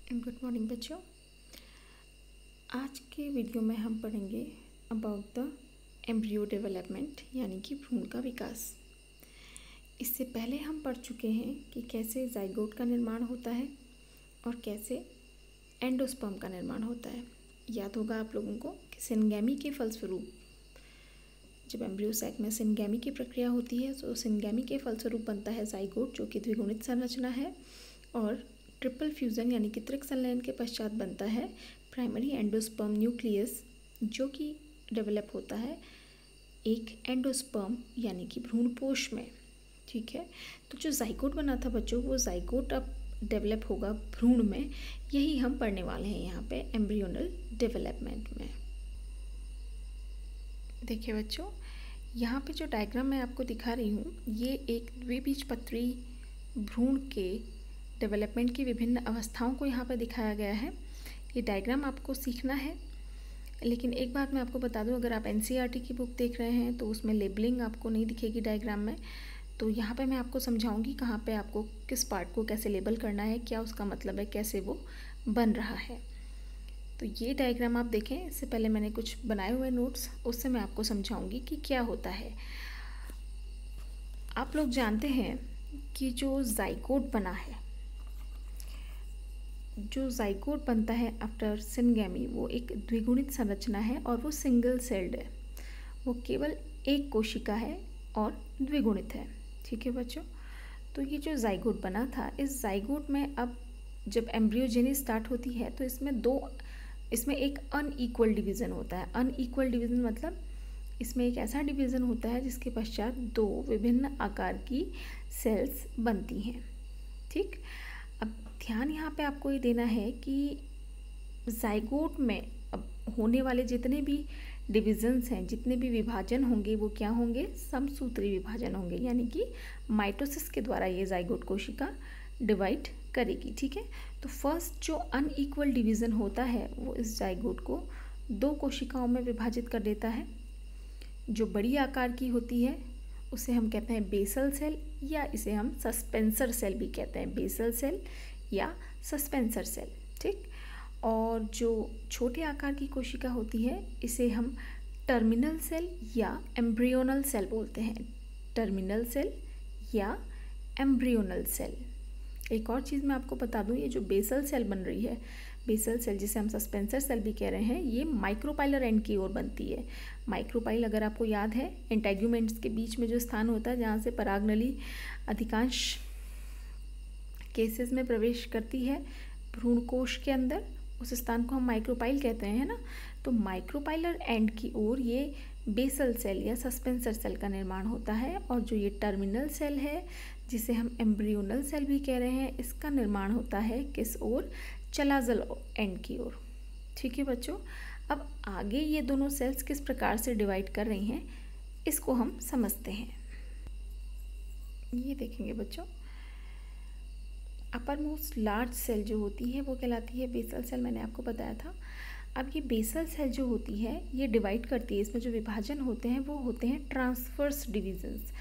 Good morning बच्चों। आज के वीडियो में हम पढ़ेंगे अबाउट द एम्ब्रियो डेवलपमेंट यानी कि भ्रूण का विकास। इससे पहले हम पढ़ चुके हैं कि कैसे जाइगोट का निर्माण होता है और कैसे एंडोस्पर्म का निर्माण होता है। याद होगा आप लोगों को कि सिनगैमी के फलस्वरूप जब एम्ब्रियो सैक में सिनगैमी की प्रक्रिया होती है तो सिनगैमी के फलस्वरूप बनता है जाइगोट, जो कि द्विगुणित संरचना है, और ट्रिपल फ्यूज़न यानी कि त्रिक संलयन के पश्चात बनता है प्राइमरी एंडोस्पर्म न्यूक्लियस, जो कि डेवलप होता है एक एंडोस्पर्म यानी कि भ्रूणपोष में। ठीक है, तो जो जाइगोट बना था बच्चों, वो जाइगोट अब डेवलप होगा भ्रूण में। यही हम पढ़ने वाले हैं यहाँ पे एम्ब्रियोनल डेवलपमेंट में। देखिए बच्चों, यहाँ पे जो डायग्राम मैं आपको दिखा रही हूँ, ये एक द्विबीजपत्री भ्रूण के डेवलपमेंट की विभिन्न अवस्थाओं को यहाँ पर दिखाया गया है। ये डायग्राम आपको सीखना है, लेकिन एक बात मैं आपको बता दूँ, अगर आप एनसीईआरटी की बुक देख रहे हैं तो उसमें लेबलिंग आपको नहीं दिखेगी डायग्राम में। तो यहाँ पे मैं आपको समझाऊंगी कहाँ पे आपको किस पार्ट को कैसे लेबल करना है, क्या उसका मतलब है, कैसे वो बन रहा है। तो ये डायग्राम आप देखें। इससे पहले मैंने कुछ बनाए हुए नोट्स, उससे मैं आपको समझाऊँगी कि क्या होता है। आप लोग जानते हैं कि जो जाइगोट बना है, जो जाइगोट बनता है आफ्टर सिनगैमी, वो एक द्विगुणित संरचना है और वो सिंगल सेल्ड है। वो केवल एक कोशिका है और द्विगुणित है। ठीक है बच्चों, तो ये जो जाइगोट बना था, इस जाइगोट में अब जब एम्ब्रियोजेनी स्टार्ट होती है तो इसमें एक अनइक्वल डिवीज़न होता है। अनइक्वल डिवीज़न मतलब इसमें एक ऐसा डिवीज़न होता है जिसके पश्चात दो विभिन्न आकार की सेल्स बनती हैं। ठीक, अब ध्यान यहाँ पे आपको ये देना है कि जाइगोट में अब होने वाले जितने भी डिविजन्स हैं, जितने भी विभाजन होंगे, वो क्या होंगे? समसूत्री विभाजन होंगे, यानी कि माइटोसिस के द्वारा ये जाइगोट कोशिका डिवाइड करेगी। ठीक है, तो फर्स्ट जो अनइक्वल डिवीज़न होता है वो इस जाइगोट को दो कोशिकाओं में विभाजित कर देता है। जो बड़ी आकार की होती है उसे हम कहते हैं बेसल सेल, या इसे हम सस्पेंसर सेल भी कहते हैं, बेसल सेल या सस्पेंसर सेल। ठीक, और जो छोटे आकार की कोशिका होती है इसे हम टर्मिनल सेल या एम्ब्रियोनल सेल बोलते हैं। टर्मिनल सेल या एम्ब्रियोनल सेल। एक और चीज़ मैं आपको बता दूं, ये जो बेसल सेल बन रही है, बेसल सेल जिसे हम सस्पेंसर सेल भी कह रहे हैं, ये माइक्रोपाइलर एंड की ओर बनती है। माइक्रोपाइल अगर आपको याद है, इंटेग्यूमेंट्स के बीच में जो स्थान होता है जहाँ से परागनली अधिकांश केसेस में प्रवेश करती है भ्रूणकोश के अंदर, उस स्थान को हम माइक्रोपाइल कहते हैं, है ना। तो माइक्रोपाइलर एंड की ओर ये बेसल सेल या सस्पेंसर सेल का निर्माण होता है, और जो ये टर्मिनल सेल है जिसे हम एम्ब्रियोनल सेल भी कह रहे हैं, इसका निर्माण होता है किस ओर? चलाजल एंड की ओर। ठीक है बच्चों, अब आगे ये दोनों सेल्स किस प्रकार से डिवाइड कर रही हैं इसको हम समझते हैं। ये देखेंगे बच्चों, अपर मोस्ट लार्ज सेल जो होती है वो कहलाती है बेसल सेल, मैंने आपको बताया था। अब ये बेसल सेल जो होती है ये डिवाइड करती है, इसमें जो विभाजन होते हैं वो होते हैं ट्रांसवर्स डिविजन्स।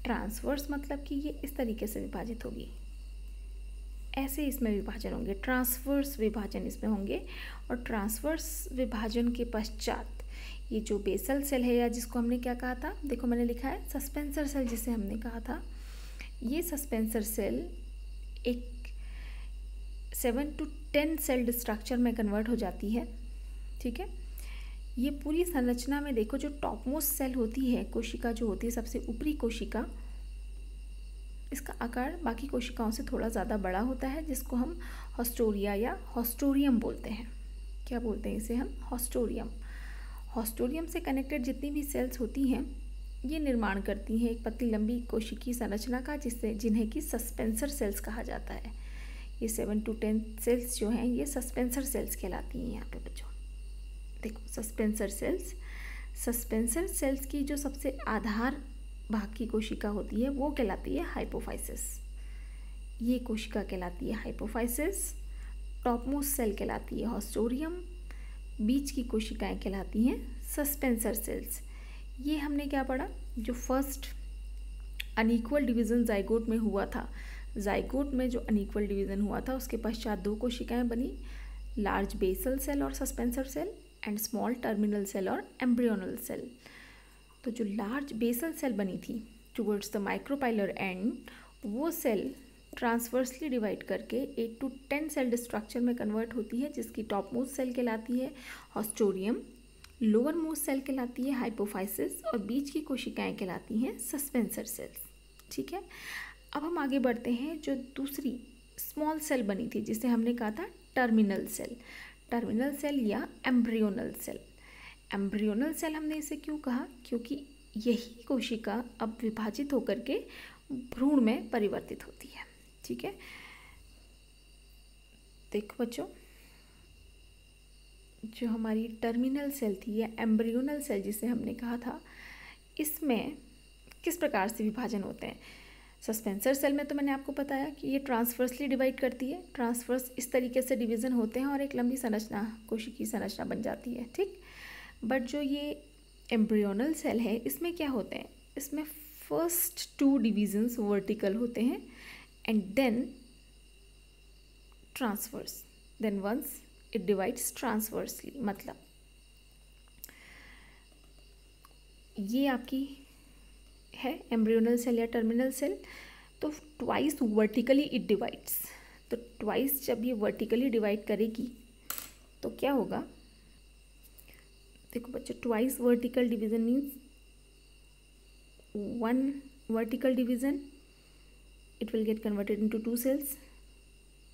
ट्रांसवर्स मतलब कि ये इस तरीके से विभाजित होगी, ऐसे इसमें विभाजन होंगे, ट्रांसवर्स विभाजन इसमें होंगे। और ट्रांसवर्स विभाजन के पश्चात ये जो बेसल सेल है, या जिसको हमने क्या कहा था, देखो मैंने लिखा है सस्पेंसर सेल जिसे हमने कहा था, ये सस्पेंसर सेल एक 7 to 10 सेल्ड स्ट्रक्चर में कन्वर्ट हो जाती है। ठीक है, ये पूरी संरचना में देखो, जो टॉप मोस्ट सेल होती है, कोशिका जो होती है सबसे ऊपरी कोशिका, इसका आकार बाकी कोशिकाओं से थोड़ा ज़्यादा बड़ा होता है, जिसको हम हॉस्टोरिया या हॉस्टोरियम बोलते हैं। क्या बोलते हैं इसे हम? हॉस्टोरियम। हॉस्टोरियम से कनेक्टेड जितनी भी सेल्स होती हैं ये निर्माण करती हैं एक पतली लंबी कोशिकीय संरचना का, जिन्हें कि सस्पेंसर सेल्स कहा जाता है। ये 7 to 10 सेल्स जो हैं ये सस्पेंसर सेल्स कहलाती हैं। यहाँ पे बच्चों देखो, सस्पेंसर सेल्स की जो सबसे आधार भाग की कोशिका होती है वो कहलाती है हाइपोफाइसिस। ये कोशिका कहलाती है हाइपोफाइसिस। टॉपमोस्ट सेल कहलाती है हॉस्टोरियम। बीच की कोशिकाएं कहलाती हैं सस्पेंसर सेल्स। ये हमने क्या पढ़ा, जो फर्स्ट अनइक्वल डिवीज़न जाइगोट में हुआ था जाइगोट में जो अनइक्वल डिवीज़न हुआ था उसके पश्चात 2 कोशिकाएं बनी, लार्ज बेसल सेल और suspensor cell and small terminal cell और एम्ब्रियोनल सेल। तो जो लार्ज बेसल सेल बनी थी टुवर्ड्स द माइक्रोपाइलर एंड, वो सेल ट्रांसवर्सली डिवाइड करके 8 to 10 सेल्ड स्ट्रक्चर में कन्वर्ट होती है, जिसकी टॉप मोस्ट सेल कहलाती है हॉस्टोरियम, लोअर मोस्ट सेल कहलाती है हाइपोफाइसिस और बीच की कोशिकाएं कहलाती हैं सस्पेंसर सेल्स। ठीक है, अब हम आगे बढ़ते हैं। जो दूसरी स्मॉल सेल बनी थी जिसे हमने कहा था टर्मिनल सेल, टर्मिनल सेल या एम्ब्रियोनल सेल। एम्ब्रियोनल सेल हमने इसे क्यों कहा, क्योंकि यही कोशिका अब विभाजित होकर के भ्रूण में परिवर्तित होती है। ठीक है, देखो बच्चों, जो हमारी टर्मिनल सेल थी या एम्ब्रियोनल सेल जिसे हमने कहा था, इसमें किस प्रकार से विभाजन होते हैं। सस्पेंसर सेल में तो मैंने आपको बताया कि ये ट्रांसवर्सली डिवाइड करती है, ट्रांसवर्स इस तरीके से डिवीज़न होते हैं और एक लंबी संरचना, कोशिकीय संरचना बन जाती है। ठीक, बट जो ये एम्ब्रियोनल सेल है इसमें क्या होते हैं, इसमें फर्स्ट 2 डिवीजन्स वर्टिकल होते हैं and then transverse, then once it divides transversely. मतलब ये आपकी है एम्ब्रियोनल सेल या टर्मिनल सेल, तो ट्वाइस वर्टिकली इट डिवाइड्स। तो ट्वाइस जब ये वर्टिकली डिवाइड करेगी तो क्या होगा, देखो बच्चों, twice vertical division means 1 vertical division, it will get converted into 2 cells,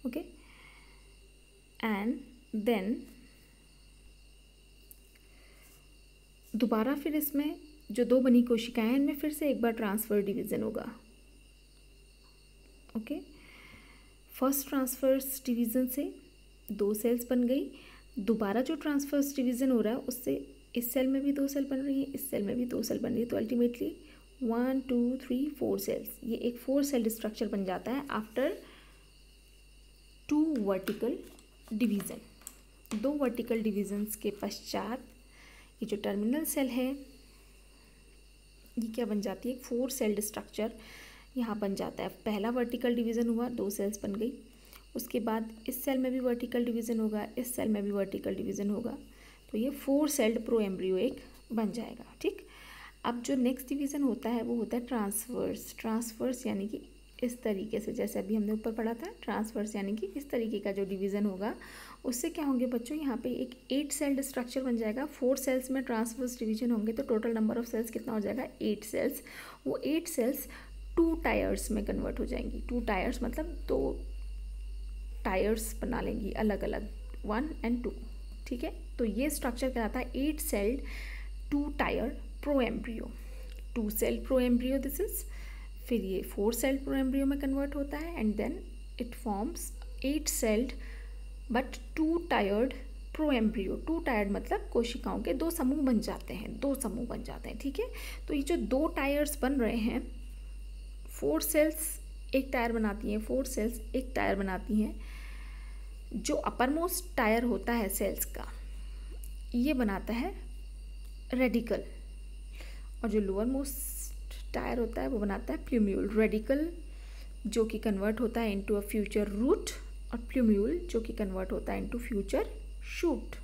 okay, and then दोबारा फिर इसमें जो 2 बनी कोशिकाएं हैं इनमें फिर से एक बार ट्रांसफर डिवीज़न होगा। ओके, फर्स्ट ट्रांसफर्स डिवीज़न से 2 सेल्स बन गई, दोबारा जो ट्रांसफर्स डिवीज़न हो रहा है उससे इस सेल में भी 2 सेल बन रही है, इस सेल में भी 2 सेल बन रही है, तो अल्टीमेटली 1 2 3 4 सेल्स, ये एक 4 सेल स्ट्रक्चर बन जाता है after 2 vertical division. 2 vertical divisions के पश्चात ये जो टर्मिनल सेल है ये क्या बन जाती है, 4 सेल्ड स्ट्रक्चर यहाँ बन जाता है। पहला वर्टिकल डिवीज़न हुआ, 2 सेल्स बन गई, उसके बाद इस सेल में भी वर्टिकल डिवीज़न होगा, इस सेल में भी वर्टिकल डिवीज़न होगा, तो ये 4 सेल्ड प्रो एम्ब्रियो एक बन जाएगा। ठीक, अब जो नेक्स्ट डिवीज़न होता है वो होता है ट्रांसवर्स। ट्रांसवर्स यानी कि इस तरीके से, जैसे अभी हमने ऊपर पढ़ा था, ट्रांसवर्स यानी कि इस तरीके का जो डिवीज़न होगा उससे क्या होंगे बच्चों, यहाँ पे एक 8 सेल्ड स्ट्रक्चर बन जाएगा। 4 सेल्स में ट्रांसवर्स डिवीजन होंगे तो टोटल नंबर ऑफ सेल्स कितना हो जाएगा, 8 सेल्स। वो 8 सेल्स 2 टायर्स में कन्वर्ट हो जाएंगी। 2 टायर्स मतलब 2 टायर्स बना लेंगी अलग अलग, 1 and 2। ठीक है, तो ये स्ट्रक्चर कहलाता है 8 celled 2 tier proembryo, 2 cell proembryo this is. फिर ये 4 सेल प्रो एम्ब्रियो में कन्वर्ट होता है and then it forms 8 celled but 2 tiered proembryo. 2 tiered मतलब कोशिकाओं के 2 समूह बन जाते हैं, 2 समूह बन जाते हैं। ठीक है, तो ये जो 2 टायर्स बन रहे हैं, 4 सेल्स एक टायर बनाती हैं, 4 सेल्स एक टायर बनाती हैं। जो अपर मोस्ट टायर होता है सेल्स का ये बनाता है रेडिकल, और जो लोअर मोस्ट टायर होता है वो बनाता है प्लूम्यूल। रेडिकल जो कि कन्वर्ट होता है इनटू अ फ्यूचर रूट, और प्लूम्यूल जो कि कन्वर्ट होता है इनटू फ्यूचर शूट,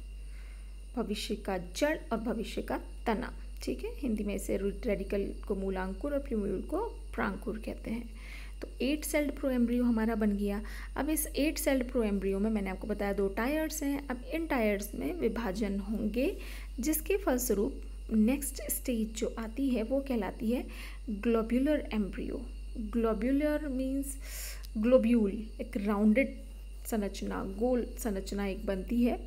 भविष्य का जड़ और भविष्य का तना। ठीक है, हिंदी में इसे रेडिकल को मूलांकुर और प्लूम्यूल को प्रांकुर कहते हैं। तो 8 सेल्ड प्रो एम्ब्रियो हमारा बन गया। अब इस 8 सेल्ड प्रो एम्ब्रियो में मैंने आपको बताया 2 टायर्स हैं। अब इन टायर्स में विभाजन होंगे, जिसके फलस्वरूप नेक्स्ट स्टेज जो आती है वो कहलाती है globular embryo. Globular means globule, एक राउंडेड संरचना, गोल संरचना एक बनती है।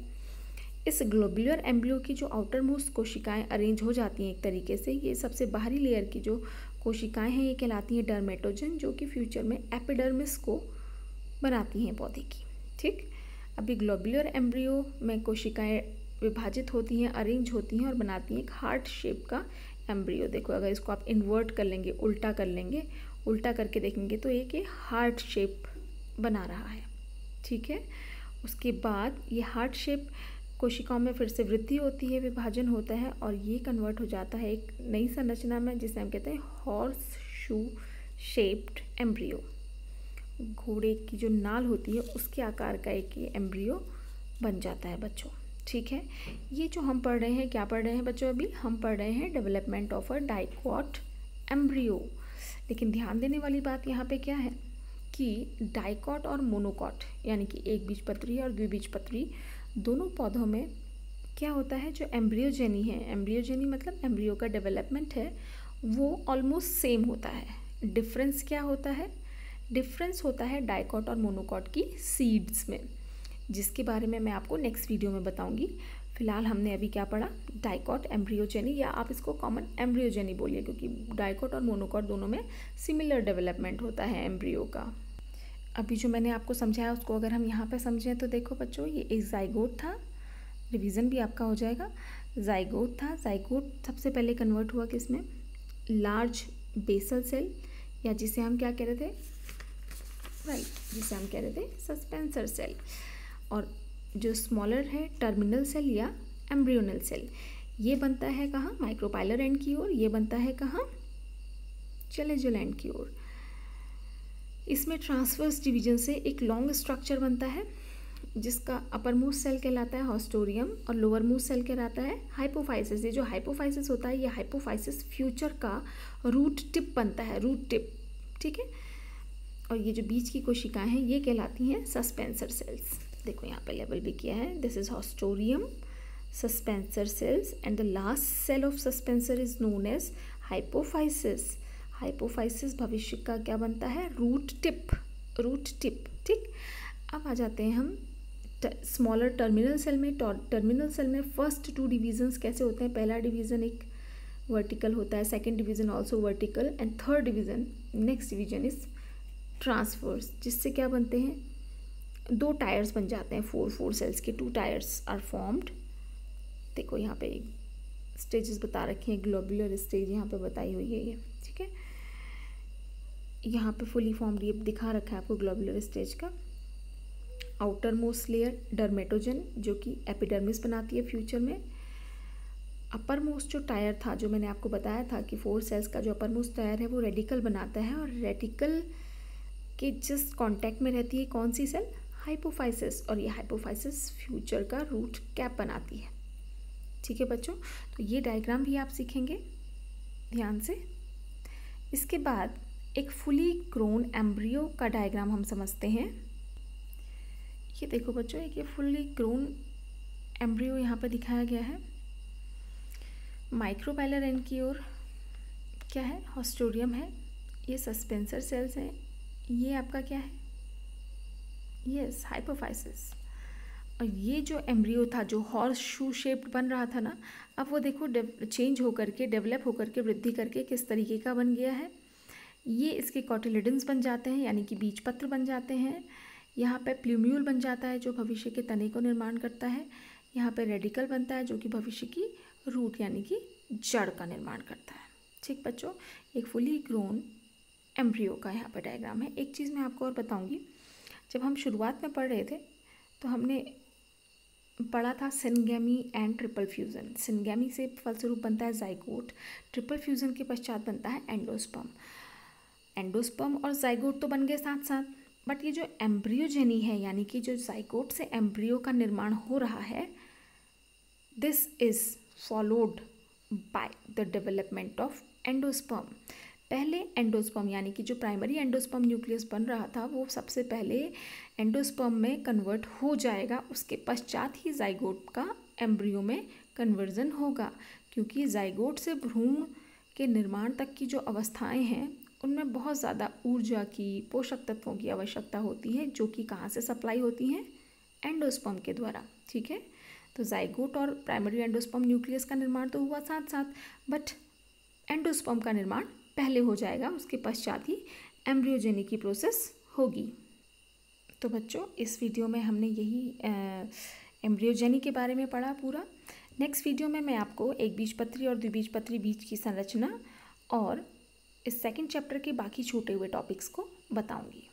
इस ग्लोब्यूलर एम्ब्रियो की जो आउटर मोस्ट कोशिकाएं अरेंज हो जाती हैं एक तरीके से, ये सबसे बाहरी लेयर की जो कोशिकाएं हैं ये कहलाती हैं डर्मेटोजन, जो कि फ्यूचर में एपिडर्मिस को बनाती हैं पौधे की। ठीक, अभी ग्लोब्यूलर एम्ब्रियो में कोशिकाएं विभाजित होती हैं, अरेंज होती हैं और बनाती हैं एक हार्ट शेप का एम्ब्रियो। देखो, अगर इसको आप इन्वर्ट कर लेंगे, उल्टा कर लेंगे, उल्टा करके देखेंगे तो एक ये हार्ट शेप बना रहा है। ठीक है, उसके बाद ये हार्ट शेप कोशिकाओं में फिर से वृद्धि होती है, विभाजन होता है और ये कन्वर्ट हो जाता है एक नई संरचना में जिसे हम कहते हैं हॉर्स शू शेप्ड एम्ब्रियो। घोड़े की जो नाल होती है उसके आकार का एक एम्ब्रियो बन जाता है बच्चों। ठीक है, ये जो हम पढ़ रहे हैं, क्या पढ़ रहे हैं बच्चों? अभी हम पढ़ रहे हैं development of a dicot embryo. लेकिन ध्यान देने वाली बात यहाँ पे क्या है कि डाइकॉट और मोनोकॉट यानी कि एक बीजपत्री और द्विबीजपत्री दोनों पौधों में क्या होता है, जो एम्ब्रियोजेनी है, एम्ब्रियोजेनी मतलब एम्ब्रियो का डेवलपमेंट है, वो ऑलमोस्ट सेम होता है। डिफरेंस क्या होता है? डिफरेंस होता है डाइकॉट और मोनोकॉट की सीड्स में, जिसके बारे में मैं आपको नेक्स्ट वीडियो में बताऊंगी। फिलहाल हमने अभी क्या पढ़ा? डाइकॉट एम्ब्रियोजेनी, या आप इसको कॉमन एम्ब्रियोजेनी बोलिए, क्योंकि डाइकॉट और मोनोकॉट दोनों में सिमिलर डेवलपमेंट होता है एम्ब्रियो का। अभी जो मैंने आपको समझाया उसको अगर हम यहाँ पे समझें तो देखो बच्चों, ये एक जाइगोट था, रिवीजन भी आपका हो जाएगा। जाइगोट था, जाइगोट सबसे पहले कन्वर्ट हुआ किसमें? लार्ज बेसल सेल, या जिसे हम क्या कह रहे थे? राइट, जिसे हम कह रहे थे सस्पेंसर सेल। और जो स्मॉलर है टर्मिनल सेल या एम्ब्रियोनल सेल, ये बनता है कहाँ? माइक्रोपाइलर एंड की ओर। ये बनता है कहाँ? चलेजल एंड की ओर। इसमें ट्रांसवर्स डिवीजन से एक लॉन्ग स्ट्रक्चर बनता है जिसका अपर मोस्ट सेल कहलाता है हॉस्टोरियम और लोअर मोस्ट सेल कहलाता है हाइपोफाइसिस। ये जो हाइपोफाइसिस होता है, ये हाइपोफाइसिस फ्यूचर का रूट टिप बनता है, रूट टिप। ठीक है, और ये जो बीच की कोशिकाएं हैं ये कहलाती हैं सस्पेंसर सेल्स। देखो यहाँ पे लेबल भी किया है, this is haustorium, suspensor cells, and the last cell of suspensor is known as hypophysis. Hypophysis भविष्य का क्या बनता है? Root tip, root tip. ठीक, अब आ जाते हैं हम स्मॉलर टर्मिनल सेल में। टर्मिनल सेल में फर्स्ट टू डिवीजन्स कैसे होते हैं? पहला डिवीज़न एक वर्टिकल होता है, second division also vertical, and third division, next division is transverse, जिससे क्या बनते हैं? दो टायर्स बन जाते हैं, फोर सेल्स के टू टायर्स आर फॉर्म्ड। देखो यहाँ पे स्टेजेस बता रखे हैं, ग्लोबुलर स्टेज यहाँ पे बताई हुई है ये। ठीक है, यहाँ पे फुली फॉर्म्ड ये दिखा रखा है आपको ग्लोबुलर स्टेज का। आउटर मोस्ट लेयर डर्मेटोजन, जो कि एपिडर्मिस बनाती है फ्यूचर में। अपर मोस्ट जो टायर था, जो मैंने आपको बताया था कि 4 सेल्स का जो अपर मोस्ट टायर है वो रेडिकल बनाता है, और रेडिकल के जस्ट कांटेक्ट में रहती है कौन सी सेल? हाइपोफाइसिस, और ये हाइपोफाइसिस फ्यूचर का रूट कैप बनाती है। ठीक है बच्चों, तो ये डायग्राम भी आप सीखेंगे ध्यान से। इसके बाद एक फुली ग्रोन एम्ब्रियो का डायग्राम हम समझते हैं। ये देखो बच्चों, एक ये फुली ग्रोन एम्ब्रियो यहाँ पर दिखाया गया है। माइक्रोपाइलर एंड की ओर क्या है? हॉस्टोरियम है, ये सस्पेंसर सेल्स हैं, ये आपका क्या है? Yes, hypophysis. और ये जो एम्ब्रियो था जो हॉर्स शू शेप्ड बन रहा था ना, अब वो देखो चेंज होकर के, डेवलप होकर के, वृद्धि करके किस तरीके का बन गया है। ये इसके कॉटिलेडन्स बन जाते हैं, यानी कि बीजपत्र बन जाते हैं। यहाँ पे प्लूम्यूल बन जाता है जो भविष्य के तने को निर्माण करता है। यहाँ पे रेडिकल बनता है जो कि भविष्य की रूट यानी कि जड़ का निर्माण करता है। ठीक बच्चों, एक फुली ग्रोन एम्ब्रियो का यहाँ पे डायग्राम है। एक चीज़ मैं आपको और बताऊँगी, जब हम शुरुआत में पढ़ रहे थे तो हमने पढ़ा था syngamy and triple fusion. Syngamy से फलस्वरूप बनता है जाइगोट, ट्रिपल फ्यूज़न के पश्चात बनता है एंडोस्पर्म। एंडोस्पर्म और जाइगोट तो बन गए साथ साथ, बट ये जो एम्ब्रियोजेनी है यानी कि जो जाइगोट से एम्ब्रियो का निर्माण हो रहा है, this is followed by the development of endosperm. पहले एंडोस्पर्म यानी कि जो प्राइमरी एंडोस्पर्म न्यूक्लियस बन रहा था वो सबसे पहले एंडोस्पर्म में कन्वर्ट हो जाएगा, उसके पश्चात ही जाइगोट का एम्ब्रियो में कन्वर्जन होगा, क्योंकि जाइगोट से भ्रूण के निर्माण तक की जो अवस्थाएं हैं उनमें बहुत ज़्यादा ऊर्जा की, पोषक तत्वों की आवश्यकता होती है, जो कि कहाँ से सप्लाई होती हैं? एंडोस्पर्म के द्वारा। ठीक है, तो जाइगोट और प्राइमरी एंडोस्पर्म न्यूक्लियस का निर्माण तो हुआ साथ साथ, बट एंडोस्पर्म का निर्माण पहले हो जाएगा, उसके पश्चात ही एम्ब्रियोजेनी की प्रोसेस होगी। तो बच्चों, इस वीडियो में हमने यही एम्ब्रियोजेनी के बारे में पढ़ा पूरा। नेक्स्ट वीडियो में मैं आपको एक बीजपत्री और द्विबीजपत्री बीज की संरचना और इस सेकंड चैप्टर के बाकी छूटे हुए टॉपिक्स को बताऊंगी।